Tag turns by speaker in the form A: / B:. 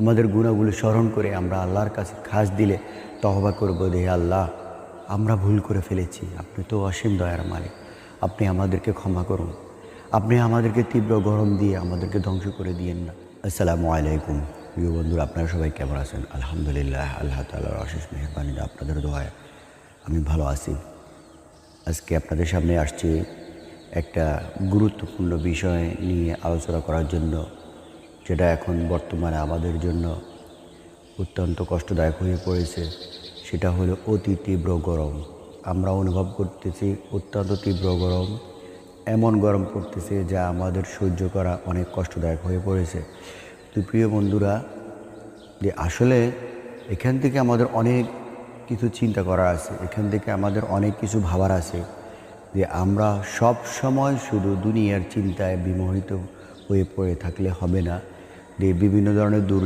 A: আমাদের গুনাহগুলো স্মরণ করে আমরা আল্লাহর কাছে খাস দিলে তওবা করব যে আল্লাহ আমরা ভুল করে ফেলেছি, আপনি তো অসীম দয়ার মালিক, আপনি আমাদেরকে ক্ষমা করুন, আপনি আমাদেরকে তীব্র গরম দিয়ে আমাদেরকে ধ্বংস করে দিয়েন না। আসসালামু আলাইকুম প্রিয় বন্ধুরা, আপনারা সবাই কেমন আছেন? আলহামদুলিল্লাহ, আল্লাহ তাআলার অশেষ মেহেরবানিতে আপনাদের দোয়ায় আমি ভালো আছি। আজকে আপনাদের সামনে আসছি একটা গুরুত্বপূর্ণ বিষয় নিয়ে আলোচনা করার জন্য, যেটা এখন বর্তমানে আমাদের জন্য অত্যন্ত কষ্টদায়ক হয়ে পড়েছে। সেটা হলো অতি তীব্র গরম। আমরা অনুভব করতেছি অত্যন্ত তীব্র গরম, এমন গরম পড়তেছে যা আমাদের সহ্য করা অনেক কষ্টদায়ক হয়ে পড়েছে। তো প্রিয় বন্ধুরা, যে আসলে এখান থেকে আমাদের অনেক কিছু চিন্তা করার আছে, এখান থেকে আমাদের অনেক কিছু ভাবার আছে, যে আমরা সব সময় শুধু দুনিয়ার চিন্তায় বিমোহিত হয়ে পড়ে থাকলে হবে না। যে বিভিন্ন ধরনের